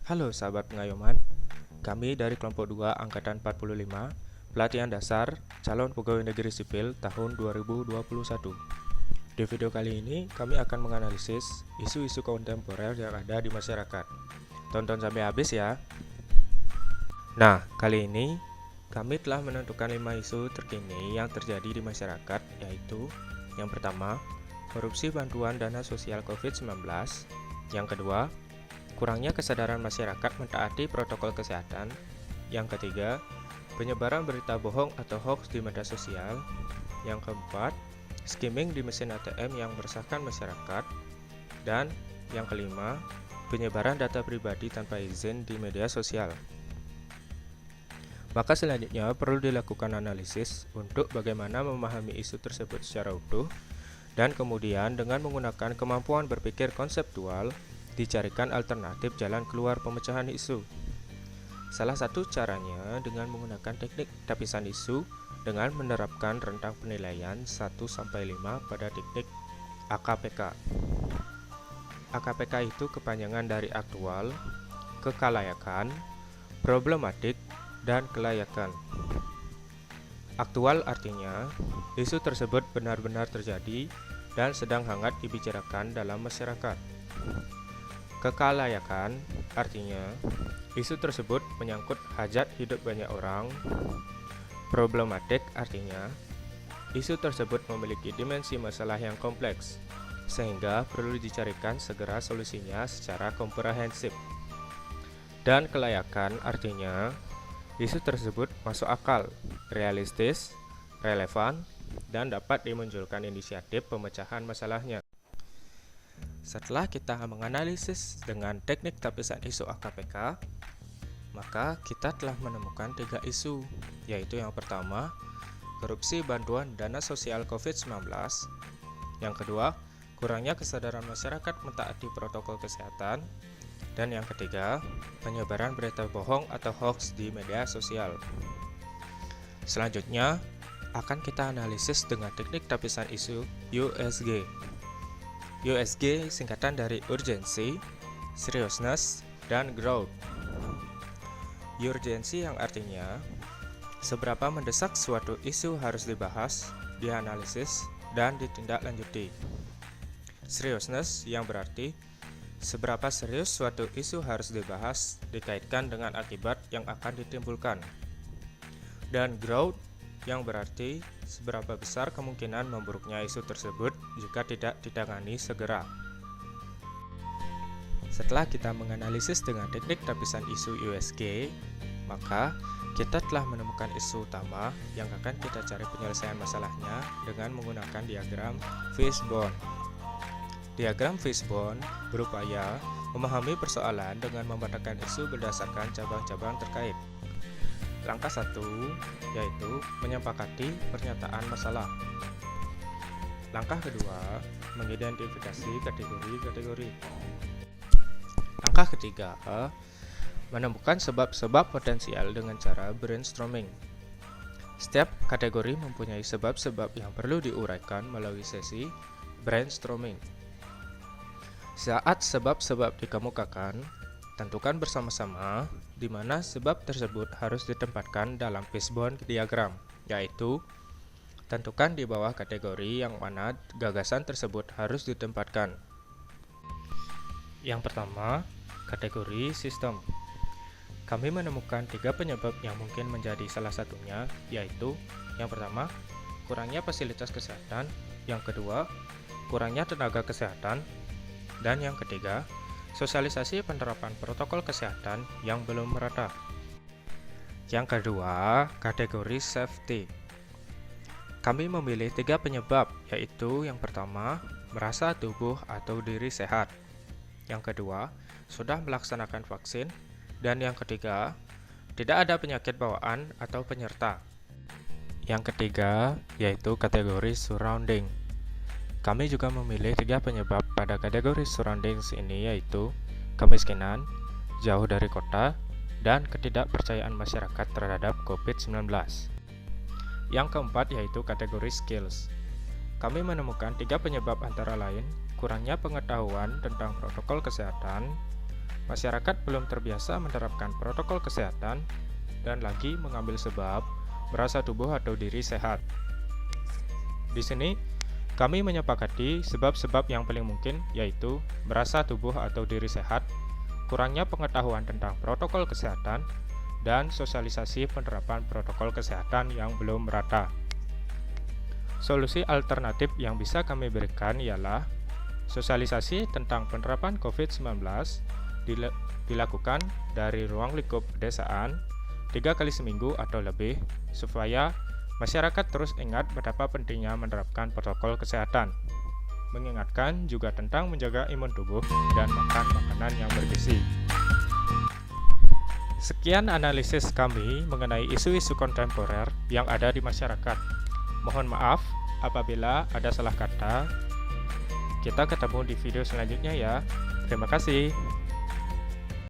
Halo sahabat pengayoman, kami dari kelompok 2 Angkatan 45, pelatihan dasar calon pegawai negeri sipil tahun 2021. Di video kali ini kami akan menganalisis isu-isu kontemporer yang ada di masyarakat. Tonton sampai habis ya. Nah, kali ini kami telah menentukan 5 isu terkini yang terjadi di masyarakat, yaitu yang pertama, korupsi bantuan dana sosial COVID-19. Yang kedua, kurangnya kesadaran masyarakat mentaati protokol kesehatan. Yang ketiga, penyebaran berita bohong atau hoax di media sosial. Yang keempat, skimming di mesin ATM yang meresahkan masyarakat. Dan yang kelima, penyebaran data pribadi tanpa izin di media sosial. Maka selanjutnya perlu dilakukan analisis untuk bagaimana memahami isu tersebut secara utuh, dan kemudian dengan menggunakan kemampuan berpikir konseptual, dicarikan alternatif jalan keluar pemecahan isu. Salah satu caranya dengan menggunakan teknik tapisan isu dengan menerapkan rentang penilaian 1-5 pada teknik AKPK. AKPK itu kepanjangan dari aktual, kekalayakan, problematik, dan kelayakan. Aktual artinya isu tersebut benar-benar terjadi dan sedang hangat dibicarakan dalam masyarakat. Kekalayakan artinya isu tersebut menyangkut hajat hidup banyak orang. Problematik artinya isu tersebut memiliki dimensi masalah yang kompleks, sehingga perlu dicarikan segera solusinya secara komprehensif. Dan kelayakan artinya isu tersebut masuk akal, realistis, relevan, dan dapat dimunculkan inisiatif pemecahan masalahnya. Setelah kita menganalisis dengan teknik tapisan isu AKPK, maka kita telah menemukan 3 isu, yaitu yang pertama, korupsi bantuan dana sosial COVID-19. Yang kedua, kurangnya kesadaran masyarakat mentaati protokol kesehatan. Dan yang ketiga, penyebaran berita bohong atau hoax di media sosial. Selanjutnya, akan kita analisis dengan teknik tapisan isu USG. USG singkatan dari urgency, seriousness, dan growth. Urgency yang artinya seberapa mendesak suatu isu harus dibahas, dianalisis, dan ditindaklanjuti. Seriousness yang berarti seberapa serius suatu isu harus dibahas dikaitkan dengan akibat yang akan ditimbulkan. Dan growth yang berarti seberapa besar kemungkinan memburuknya isu tersebut jika tidak ditangani segera. Setelah kita menganalisis dengan teknik tapisan isu USG, maka kita telah menemukan isu utama yang akan kita cari penyelesaian masalahnya dengan menggunakan diagram fishbone. Diagram fishbone berupaya memahami persoalan dengan memetakan isu berdasarkan cabang-cabang terkait. Langkah 1 yaitu menyepakati pernyataan masalah. Langkah kedua, mengidentifikasi kategori-kategori. Langkah ketiga, menemukan sebab-sebab potensial dengan cara brainstorming. Setiap kategori mempunyai sebab-sebab yang perlu diuraikan melalui sesi brainstorming. Saat sebab-sebab dikemukakan, tentukan bersama-sama di mana sebab tersebut harus ditempatkan dalam fishbone diagram, yaitu tentukan di bawah kategori yang mana gagasan tersebut harus ditempatkan. Yang pertama, kategori sistem. Kami menemukan 3 penyebab yang mungkin menjadi salah satunya, yaitu yang pertama, kurangnya fasilitas kesehatan, yang kedua, kurangnya tenaga kesehatan, dan yang ketiga, sosialisasi penerapan protokol kesehatan yang belum merata. Yang kedua, kategori safety. Kami memilih 3 penyebab, yaitu yang pertama, merasa tubuh atau diri sehat. Yang kedua, sudah melaksanakan vaksin. Dan yang ketiga, tidak ada penyakit bawaan atau penyerta. Yang ketiga, yaitu kategori surrounding. Kami juga memilih 3 penyebab pada kategori surroundings ini, yaitu kemiskinan, jauh dari kota, dan ketidakpercayaan masyarakat terhadap COVID-19. Yang keempat yaitu kategori skills. Kami menemukan 3 penyebab antara lain kurangnya pengetahuan tentang protokol kesehatan, Masyarakat belum terbiasa menerapkan protokol kesehatan dan lagi mengambil sebab merasa tubuh atau diri sehat. Di sini, kami menyepakati sebab-sebab yang paling mungkin yaitu merasa tubuh atau diri sehat, kurangnya pengetahuan tentang protokol kesehatan, dan sosialisasi penerapan protokol kesehatan yang belum merata. Solusi alternatif yang bisa kami berikan ialah sosialisasi tentang penerapan COVID-19 dilakukan dari ruang lingkup pedesaan 3 kali seminggu atau lebih supaya masyarakat terus ingat betapa pentingnya menerapkan protokol kesehatan. Mengingatkan juga tentang menjaga imun tubuh dan makan makanan yang bergizi. Sekian analisis kami mengenai isu-isu kontemporer yang ada di masyarakat. Mohon maaf apabila ada salah kata. Kita ketemu di video selanjutnya ya. Terima kasih.